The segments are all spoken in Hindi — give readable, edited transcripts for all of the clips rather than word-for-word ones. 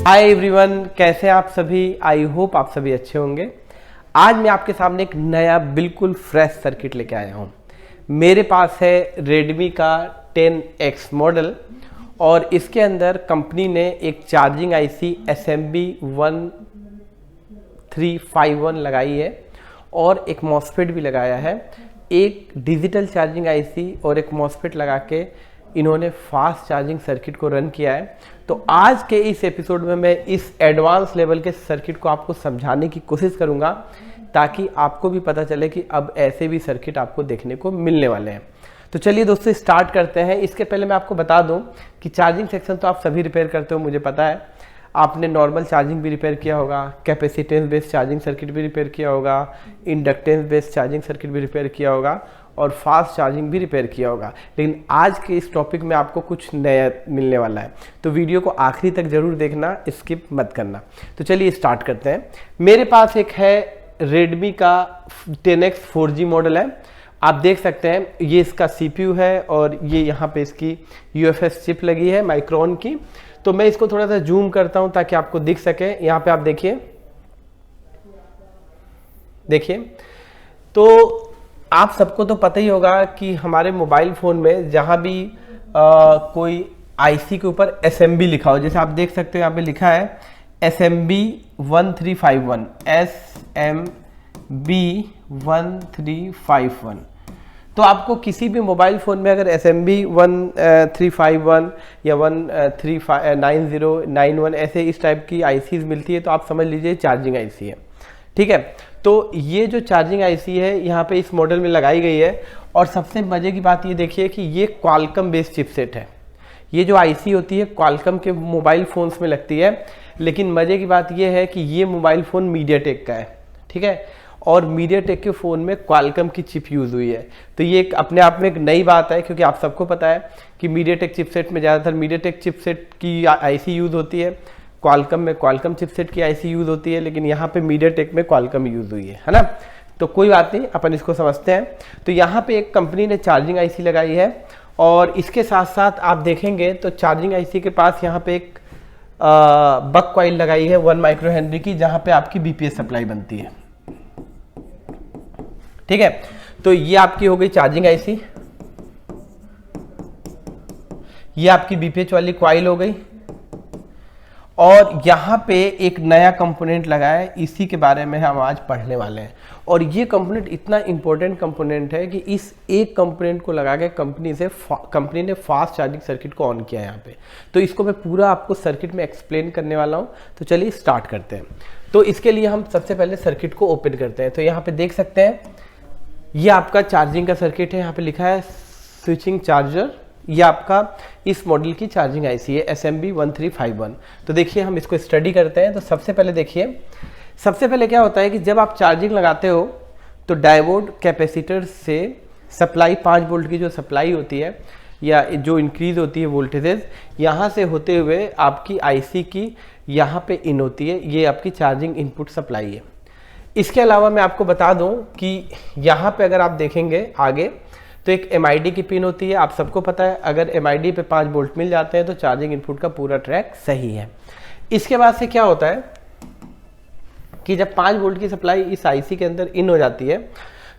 हाय एवरीवन, कैसे हैं आप सभी। आई होप आप सभी अच्छे होंगे। आज मैं आपके सामने एक नया बिल्कुल फ्रेश सर्किट लेके आया हूँ। मेरे पास है Redmi का 10X मॉडल और इसके अंदर कंपनी ने एक चार्जिंग आईसी SMB 1351 लगाई है और एक मॉसफेट भी लगाया है। एक डिजिटल चार्जिंग आईसी और एक मॉसफेट लगा के इन्होंने फास्ट चार्जिंग सर्किट को रन किया है। तो आज के इस एपिसोड में मैं इस एडवांस लेवल के सर्किट को आपको समझाने की कोशिश करूंगा ताकि आपको भी पता चले कि अब ऐसे भी सर्किट आपको देखने को मिलने वाले हैं। तो चलिए दोस्तों स्टार्ट करते हैं। इसके पहले मैं आपको बता दूं कि चार्जिंग सेक्शन तो आप सभी रिपेयर करते हो, मुझे पता है। आपने नॉर्मल चार्जिंग भी रिपेयर किया होगा, कैपेसिटेंस बेस्ड चार्जिंग सर्किट भी रिपेयर किया होगा, इंडक्टेंस बेस्ड चार्जिंग सर्किट भी रिपेयर किया होगा और फास्ट चार्जिंग भी रिपेयर किया होगा। लेकिन आज के इस टॉपिक में आपको कुछ नया मिलने वाला है, तो वीडियो को आखिरी तक जरूर देखना, स्किप मत करना। तो चलिए स्टार्ट करते हैं। मेरे पास एक है Redmi का 10X 4G मॉडल है। आप देख सकते हैं ये इसका CPU है और ये यहाँ पे इसकी UFS चिप लगी है माइक्रोन की। तो मैं इसको थोड़ा सा जूम करता हूँ ताकि आपको दिख सके। यहाँ पे आप देखिए तो आप सबको तो पता ही होगा कि हमारे मोबाइल फ़ोन में जहाँ भी कोई आईसी के ऊपर SMB लिखा हो, जैसे आप देख सकते हो यहाँ पे लिखा है SMB 1351 SMB 1351। तो आपको किसी भी मोबाइल फ़ोन में अगर SMB 1351 या 139091 ऐसे इस टाइप की आईसीज मिलती है तो आप समझ लीजिए चार्जिंग आईसी है। ठीक है, तो ये जो चार्जिंग आईसी है यहाँ पे इस मॉडल में लगाई गई है। और सबसे मज़े की बात ये देखिए कि ये क्वालकॉम बेस्ड चिपसेट है। ये जो आईसी होती है क्वालकॉम के मोबाइल फ़ोन्स में लगती है, लेकिन मज़े की बात ये है कि ये मोबाइल फ़ोन मीडियाटेक का है। ठीक है, और मीडियाटेक के फ़ोन में क्वालकॉम की चिप यूज़ हुई है। तो ये एक अपने आप में एक नई बात है, क्योंकि आप सबको पता है कि मीडियाटेक चिपसेट में ज़्यादातर मीडियाटेक चिपसेट की आईसी यूज़ होती है, क्वालकॉम में क्वालकॉम चिपसेट की आईसी यूज़ होती है, लेकिन यहाँ पे मीडियाटेक में क्वालकॉम यूज़ हुई है ना। तो कोई बात नहीं, अपन इसको समझते हैं। तो यहाँ पे एक कंपनी ने चार्जिंग आईसी लगाई है और इसके साथ साथ आप देखेंगे तो चार्जिंग आईसी के पास यहाँ पे एक बक कॉइल लगाई है 1 माइक्रो हेनरी की, जहाँ पे आपकी बीपीएस सप्लाई बनती है। ठीक है, तो ये आपकी हो गई चार्जिंग आईसी, ये आपकी बीपीएच वाली कॉइल हो गई। और यहाँ पे एक नया कंपोनेंट लगा है, इसी के बारे में हम आज पढ़ने वाले हैं। और ये कंपोनेंट इतना इंपॉर्टेंट कंपोनेंट है कि इस एक कंपोनेंट को लगा के कंपनी ने फास्ट चार्जिंग सर्किट को ऑन किया है यहाँ पे। तो इसको मैं पूरा आपको सर्किट में एक्सप्लेन करने वाला हूँ। तो चलिए स्टार्ट करते हैं। तो इसके लिए हम सबसे पहले सर्किट को ओपन करते हैं। तो यहाँ पे देख सकते हैं ये आपका चार्जिंग का सर्किट है। यहाँ पे लिखा है स्विचिंग चार्जर। ये आपका इस मॉडल की चार्जिंग आईसी है SMB 1351। तो देखिए हम इसको स्टडी करते हैं। तो सबसे पहले देखिए, सबसे पहले क्या होता है कि जब आप चार्जिंग लगाते हो तो डायोड कैपेसिटर से सप्लाई 5 वोल्ट की जो सप्लाई होती है या जो इंक्रीज होती है वोल्टेजेस, यहाँ से होते हुए आपकी आईसी की यहाँ पे इन होती है। ये आपकी चार्जिंग इनपुट सप्लाई है। इसके अलावा मैं आपको बता दूं कि यहाँ पे अगर आप देखेंगे आगे तो एक MID की पिन होती है। आप सबको पता है अगर MID पे 5 वोल्ट मिल जाते हैं तो चार्जिंग इनपुट का पूरा ट्रैक सही है। इसके बाद से क्या होता है कि जब 5 वोल्ट की सप्लाई इस आईसी के अंदर इन हो जाती है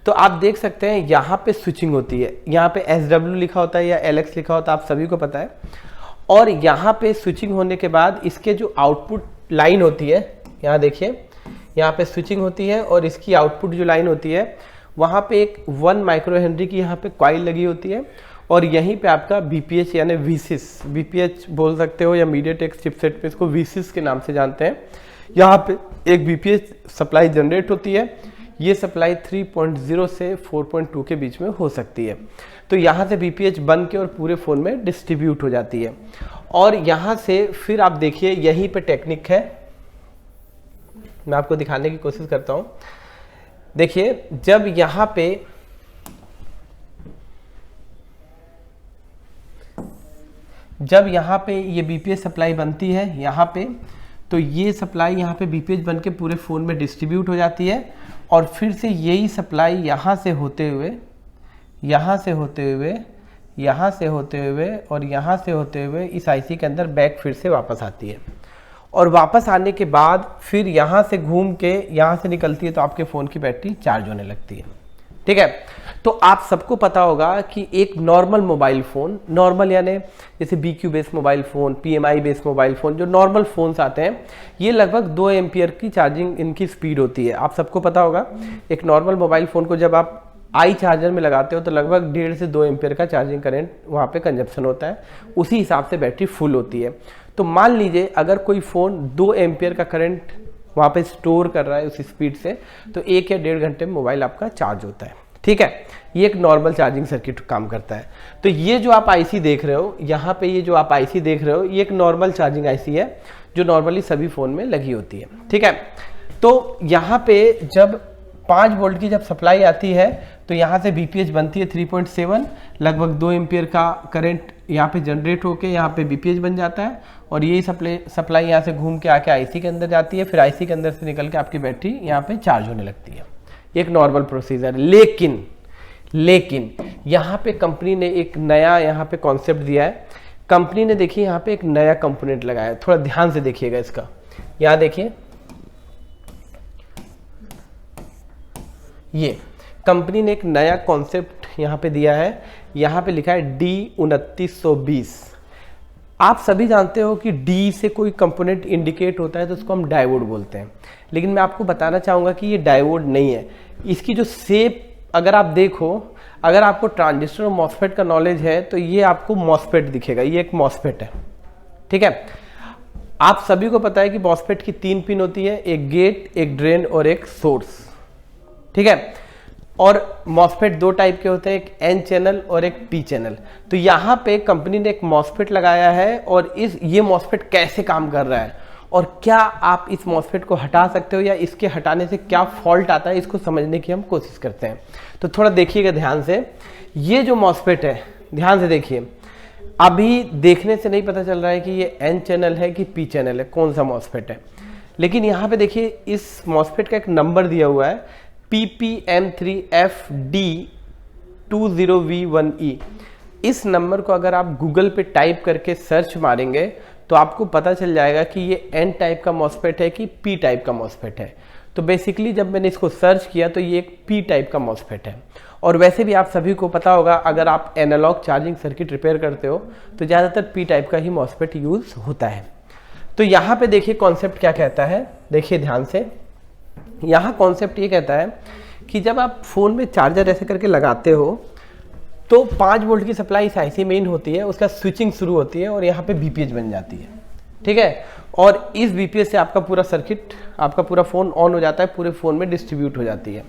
तो आप देख सकते हैं यहाँ पे स्विचिंग होती है। यहाँ पे SW लिखा होता है या LX लिखा होता है, आप सभी को पता है। और यहाँ पे स्विचिंग होने के बाद इसके जो आउटपुट लाइन होती है, यहाँ देखिए यहाँ पे स्विचिंग होती है और इसकी आउटपुट जो लाइन होती है वहाँ पे एक 1 माइक्रो हेनरी की यहाँ पे कॉइल लगी होती है। और यहीं पे आपका बीपीएच यानी VSIS, बीपीएच बोल सकते हो या मीडियाटेक चिपसेट पे इसको VSIS के नाम से जानते हैं। यहाँ पे एक बीपीएच सप्लाई जनरेट होती है। ये सप्लाई 3.0 से 4.2 के बीच में हो सकती है। तो यहाँ से बीपीएच बन के और पूरे फ़ोन में डिस्ट्रीब्यूट हो जाती है। और यहाँ से फिर आप देखिए यहीं पे टेक्निक है, मैं आपको दिखाने की कोशिश करता हूँ। देखिए जब यहाँ पे ये बीपीएच सप्लाई बनती है यहाँ पे, तो ये सप्लाई यहाँ पे बीपीएच बन के पूरे फ़ोन में डिस्ट्रीब्यूट हो जाती है। और फिर से यही सप्लाई यहाँ से होते हुए और यहाँ से होते हुए इस आईसी के अंदर बैक फिर से वापस आती है। और वापस आने के बाद फिर यहाँ से घूम के यहाँ से निकलती है तो आपके फ़ोन की बैटरी चार्ज होने लगती है। ठीक है, तो आप सबको पता होगा कि एक नॉर्मल मोबाइल फ़ोन, नॉर्मल यानी जैसे BQ based mobile phone, PMI based mobile phone, जो नॉर्मल फ़ोन्स आते हैं, ये लगभग 2 एम्पियर की चार्जिंग इनकी स्पीड होती है। आप सबको पता होगा एक नॉर्मल मोबाइल फ़ोन को जब आप आई चार्जर में लगाते हो तो लगभग 1.5 से 2 एम्पियर का चार्जिंग करंट वहाँ पे कंजप्शन होता है, उसी हिसाब से बैटरी फुल होती है। तो मान लीजिए अगर कोई फ़ोन 2 एम्पियर का करंट वहाँ पे स्टोर कर रहा है उस स्पीड से, तो 1 या 1.5 घंटे में मोबाइल आपका चार्ज होता है। ठीक है, ये एक नॉर्मल चार्जिंग सर्किट काम करता है। तो ये जो आप आईसी देख रहे हो यहाँ पे, ये जो आप आईसी देख रहे हो, ये एक नॉर्मल चार्जिंग आईसी है जो नॉर्मली सभी फ़ोन में लगी होती है। ठीक है, तो यहाँ पे जब 5 वोल्ट की जब सप्लाई आती है तो यहाँ से बीपीएच बनती है 3.7, लगभग 2 एम्पियर का करंट यहाँ पे जनरेट होके यहाँ पे बीपीएच बन जाता है, और यही सप्लाई यहाँ से घूम के आके आईसी के अंदर जाती है, फिर आईसी के अंदर से निकल के आपकी बैटरी यहाँ पे चार्ज होने लगती है। एक नॉर्मल प्रोसीजर। लेकिन यहाँ पे कंपनी ने एक नया यहाँ पे कॉन्सेप्ट दिया है। कंपनी ने देखिए यहाँ पे एक नया कंपोनेंट लगाया है, थोड़ा ध्यान से देखिएगा इसका। यहाँ देखिए, ये कंपनी ने एक नया कॉन्सेप्ट यहाँ पे दिया है। यहाँ पे लिखा है D2920। आप सभी जानते हो कि D से कोई कंपोनेंट इंडिकेट होता है तो उसको हम डायोड बोलते हैं, लेकिन मैं आपको बताना चाहूँगा कि ये डायोड नहीं है। इसकी जो शेप अगर आप देखो, अगर आपको ट्रांजिस्टर और मॉसफेट का नॉलेज है तो ये आपको मॉसफेट दिखेगा, ये एक मॉसफेट है। ठीक है, आप सभी को पता है कि मॉसफेट की 3 पिन होती है, एक गेट, एक ड्रेन और एक सोर्स। ठीक है, और मॉसफेट 2 टाइप के होते हैं, एक N चैनल और एक P चैनल। तो यहाँ पे कंपनी ने एक मॉसफेट लगाया है, और ये मॉसफेट कैसे काम कर रहा है और क्या आप इस मॉसफेट को हटा सकते हो या इसके हटाने से क्या फॉल्ट आता है, इसको समझने की हम कोशिश करते हैं। तो थोड़ा देखिएगा ध्यान से, ये जो मॉसफेट है ध्यान से देखिए। अभी देखने से नहीं पता चल रहा है कि ये N चैनल है कि P चैनल है, कौन सा मॉसफेट है, लेकिन यहाँ पे देखिए इस मॉसफेट का एक नंबर दिया हुआ है PPM3FD20V1E। इस नंबर को अगर आप गूगल पे टाइप करके सर्च मारेंगे तो आपको पता चल जाएगा कि ये N टाइप का मॉसफेट है कि P टाइप का मॉसफेट है। तो बेसिकली जब मैंने इसको सर्च किया तो ये एक P टाइप का मॉसफेट है। और वैसे भी आप सभी को पता होगा, अगर आप एनालॉग चार्जिंग सर्किट रिपेयर करते हो तो ज़्यादातर P टाइप का ही मॉसफेट यूज़ होता है। तो यहाँ पे देखिए कॉन्सेप्ट क्या कहता है, देखिए ध्यान से। यहाँ कॉन्सेप्ट ये कहता है कि जब आप फ़ोन में चार्जर ऐसे करके लगाते हो तो 5 वोल्ट की सप्लाई इस आईसी में इन होती है, उसका स्विचिंग शुरू होती है और यहाँ पे बीपीएच बन जाती है। ठीक है, और इस बीपीएच से आपका पूरा सर्किट, आपका पूरा फ़ोन ऑन हो जाता है, पूरे फ़ोन में डिस्ट्रीब्यूट हो जाती है।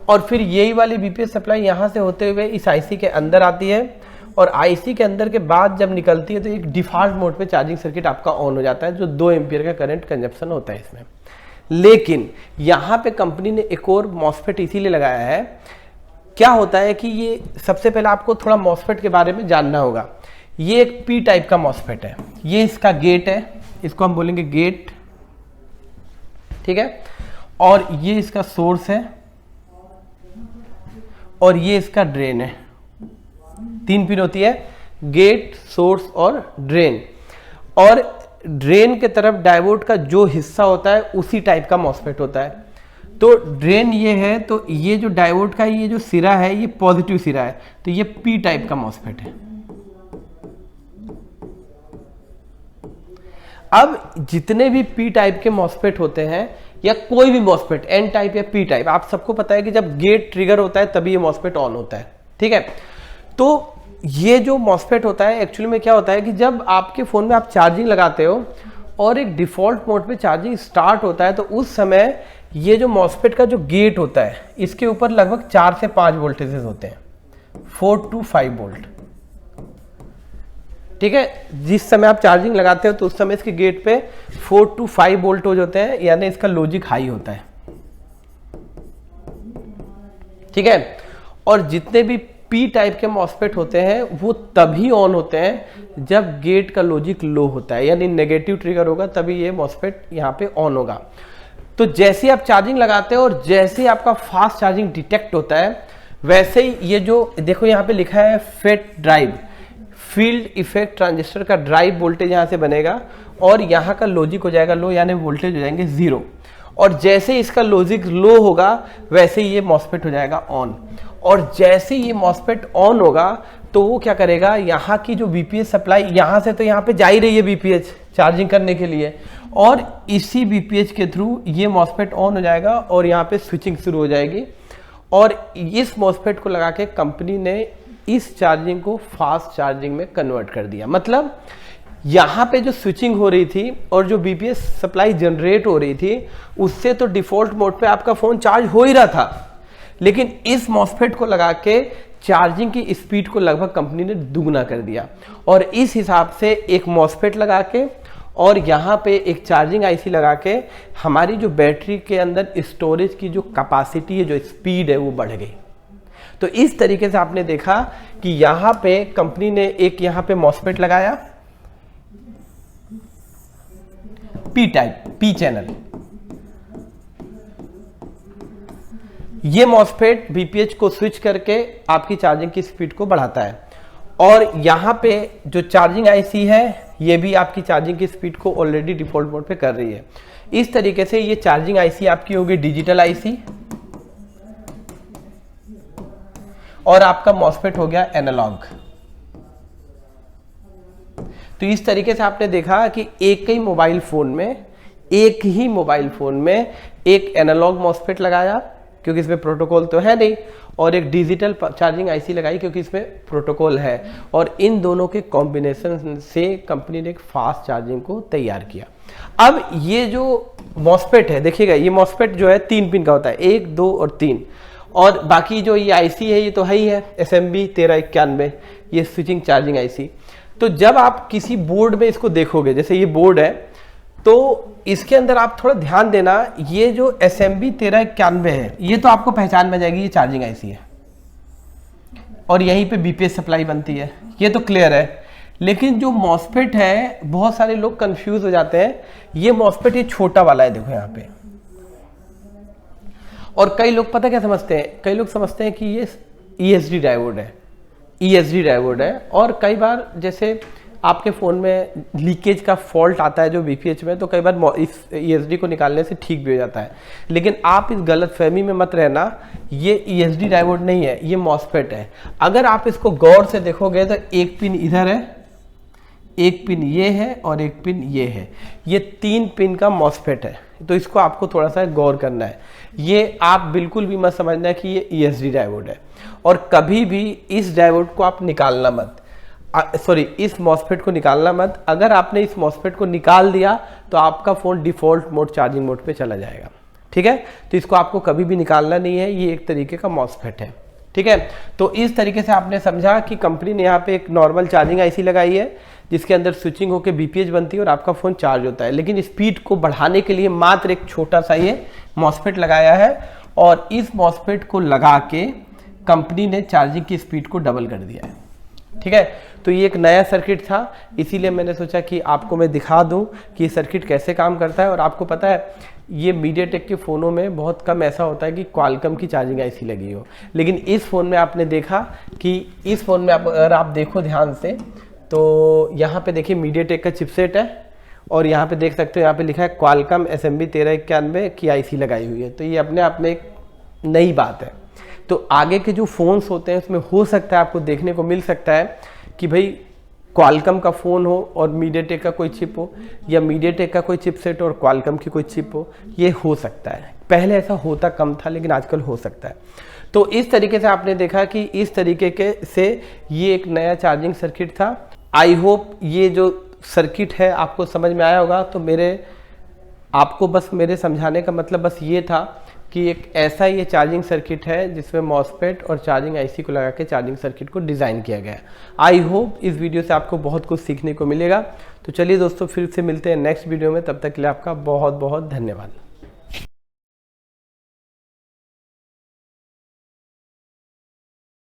और फिर यही वाली बीपीएच सप्लाई यहाँ से होते हुए इस आईसी के अंदर आती है, और आईसी के अंदर के बाद जब निकलती है तो एक डिफ़ॉल्ट मोड पे चार्जिंग सर्किट आपका ऑन हो जाता है, जो 2 एम्पियर का करंट कंजप्शन होता है इसमें। लेकिन यहाँ पे कंपनी ने एक और मॉसफेट इसीलिए लगाया है। क्या होता है कि ये, सबसे पहले आपको थोड़ा मॉसफेट के बारे में जानना होगा। ये एक P टाइप का मॉसफेट है, ये इसका गेट है, इसको हम बोलेंगे गेट। ठीक है, और ये इसका सोर्स है और ये इसका ड्रेन है। 3 पिन होती है, गेट, सोर्स और ड्रेन। और ड्रेन के तरफ डायोड का जो हिस्सा होता है उसी टाइप का मॉसफेट होता है। तो ड्रेन ये है, तो ये जो डायोड का ये जो सिरा है ये पॉजिटिव सिरा है, तो ये P टाइप का मॉसफेट है। अब जितने भी P टाइप के मॉसफेट होते हैं या कोई भी मॉसफेट N टाइप या P टाइप, आप सबको पता है कि जब गेट ट्रिगर होता है तभी ये मॉसफेट ऑन होता है। ठीक है, तो ये जो मॉसफेट होता है एक्चुअली में क्या होता है कि जब आपके फ़ोन में आप चार्जिंग लगाते हो और एक डिफ़ॉल्ट मोड पे चार्जिंग स्टार्ट होता है तो उस समय ये जो मॉसफेट का जो गेट होता है इसके ऊपर लगभग 4 से 5 वोल्टेजेस होते हैं, 4 to 5 वोल्ट। ठीक है, जिस समय आप चार्जिंग लगाते हो तो उस समय इसके गेट पे 4 to 5 वोल्ट होते हैं, यानी इसका लॉजिक हाई होता है। ठीक है, और जितने भी P टाइप के मॉसफेट होते हैं वो तभी ऑन होते हैं जब गेट का लॉजिक लो होता है, यानी नेगेटिव ट्रिगर होगा तभी ये मॉसफेट यहाँ पे ऑन होगा। तो जैसे आप चार्जिंग लगाते हो और जैसे ही आपका फास्ट चार्जिंग डिटेक्ट होता है, वैसे ही ये जो देखो यहाँ पे लिखा है FET drive. Field effect transistor का ड्राइव वोल्टेज यहाँ से बनेगा और यहाँ का लॉजिक हो जाएगा लो, यानी वोल्टेज हो जाएंगे 0। और जैसे इसका लॉजिक लो होगा वैसे ही ये मॉसफेट हो जाएगा ऑन। और जैसे ये मॉसफेट ऑन होगा तो वो क्या करेगा, यहाँ की जो बीपीएच सप्लाई यहाँ से तो यहाँ पे जा ही रही है बीपीएच चार्जिंग करने के लिए, और इसी बीपीएच के थ्रू ये मॉसफेट ऑन हो जाएगा और यहाँ पे स्विचिंग शुरू हो जाएगी। और इस मॉसफेट को लगा के कंपनी ने इस चार्जिंग को फास्ट चार्जिंग में कन्वर्ट कर दिया। मतलब यहाँ पे जो स्विचिंग हो रही थी और जो बीपीएस सप्लाई जनरेट हो रही थी उससे तो डिफॉल्ट मोड पे आपका फ़ोन चार्ज हो ही रहा था, लेकिन इस मॉसफेट को लगा के चार्जिंग की स्पीड को लगभग कंपनी ने दुगना कर दिया। और इस हिसाब से एक मॉसफेट लगा के और यहाँ पे एक चार्जिंग आईसी लगा के हमारी जो बैटरी के अंदर स्टोरेज की जो कैपेसिटी है, जो स्पीड है, वो बढ़ गई। तो इस तरीके से आपने देखा कि यहाँ पे कंपनी ने एक यहाँ पे मॉसफेट लगाया, पी टाइप, पी चैनल। ये मॉसफेट बीपीएच को स्विच करके आपकी चार्जिंग की स्पीड को बढ़ाता है। और यहाँ पे जो चार्जिंग आईसी है ये भी आपकी चार्जिंग की स्पीड को ऑलरेडी डिफॉल्ट मोड पे कर रही है। इस तरीके से ये चार्जिंग आईसी आपकी होगी डिजिटल आईसी और आपका मॉसफेट हो गया एनालॉग। तो इस तरीके से आपने देखा कि एक ही मोबाइल फोन में एक एनालॉग मॉसफेट लगाया क्योंकि इसमें प्रोटोकॉल तो है नहीं, और एक डिजिटल चार्जिंग आईसी लगाई क्योंकि इसमें प्रोटोकॉल है, और इन दोनों के कॉम्बिनेशन से कंपनी ने एक फास्ट चार्जिंग को तैयार किया। अब ये जो मॉसफेट है, देखिएगा ये मॉसफेट जो है 3 पिन का होता है, 1, 2 और 3, और बाकी जो ये आईसी है ये तो है ही है SMB 1391, ये स्विचिंग चार्जिंग आईसी। तो जब आप किसी बोर्ड में इसको देखोगे, जैसे ये बोर्ड है, तो इसके अंदर आप थोड़ा ध्यान देना, ये जो SMB 1391 है ये तो आपको पहचान में जाएगी, ये चार्जिंग आईसी है और यहीं पे बीपीएस सप्लाई बनती है, ये तो क्लियर है। लेकिन जो मॉसफेट है, बहुत सारे लोग कंफ्यूज हो जाते हैं, ये मॉसफेट ये छोटा वाला है, देखो यहाँ पे। और कई लोग पता क्या समझते हैं, कई लोग समझते हैं कि ये ESD डायोड है, और कई बार जैसे आपके फ़ोन में लीकेज का फॉल्ट आता है जो बीपीएच में, तो कई बार इस ESD को निकालने से ठीक भी हो जाता है। लेकिन आप इस गलतफहमी में मत रहना, ये ESD डायोड नहीं है, ये मॉसफेट है। अगर आप इसको गौर से देखोगे तो एक पिन इधर है, एक पिन ये है और एक पिन ये है, ये 3 पिन का मॉसफेट है। तो इसको आपको थोड़ा सा गौर करना है। ये आप बिल्कुल भी मत समझना कि ये ESD डायोड है, और कभी भी इस डायोड को आप निकालना मत, इस मॉसफेट को निकालना मत। अगर आपने इस मॉसफेट को निकाल दिया तो आपका phone default mode charging mode पे चला जाएगा, ठीक है। तो इसको आपको कभी भी निकालना नहीं है, ये एक तरीके का मॉसफेट है, ठीक है। तो इस तरीके से आपने समझा कि कंपनी ने यहाँ पे एक नॉर्मल चार्जिंग आईसी लगाई है जिसके अंदर स्विचिंग होकर बीपीएच बनती है और आपका फ़ोन चार्ज होता है, लेकिन स्पीड को बढ़ाने के लिए मात्र एक छोटा सा ये मॉसफेट लगाया है, और इस मॉसफेट को लगा के कंपनी ने चार्जिंग की स्पीड को डबल कर दिया है, ठीक है। तो ये एक नया सर्किट था, इसीलिए मैंने सोचा कि आपको मैं दिखा दूं कि ये सर्किट कैसे काम करता है। और आपको पता है ये मीडियाटेक के फ़ोनों में बहुत कम ऐसा होता है कि क्वालकॉम की चार्जिंग आईसी लगी हो, लेकिन इस फ़ोन में आपने देखा कि इस फ़ोन में अगर आप देखो ध्यान से तो यहाँ पे देखिए मीडियाटेक का चिपसेट है, और यहाँ पे देख सकते हो यहाँ पे लिखा है क्वालकॉम SMB 1391 की आईसी लगाई हुई है। तो ये अपने आप में एक नई बात है। तो आगे के जो फ़ोन्स होते हैं उसमें हो सकता है आपको देखने को मिल सकता है कि भाई क्वालकॉम का फ़ोन हो और मीडियाटेक का कोई चिप हो, या मीडियाटेक का कोई चिपसेट और क्वालकॉम की कोई चिप हो, ये हो सकता है। पहले ऐसा होता कम था, लेकिन आजकल हो सकता है। तो इस तरीके से आपने देखा कि इस तरीके के से ये एक नया चार्जिंग सर्किट था। आई होप ये जो सर्किट है आपको समझ में आया होगा। तो आपको बस मेरे समझाने का मतलब बस ये था कि एक ऐसा ये चार्जिंग सर्किट है जिसमें मॉसफेट और चार्जिंग आईसी को लगा के चार्जिंग सर्किट को डिज़ाइन किया गया है। आई होप इस वीडियो से आपको बहुत कुछ सीखने को मिलेगा। तो चलिए दोस्तों, फिर से मिलते हैं नेक्स्ट वीडियो में, तब तक के लिए आपका बहुत बहुत धन्यवाद।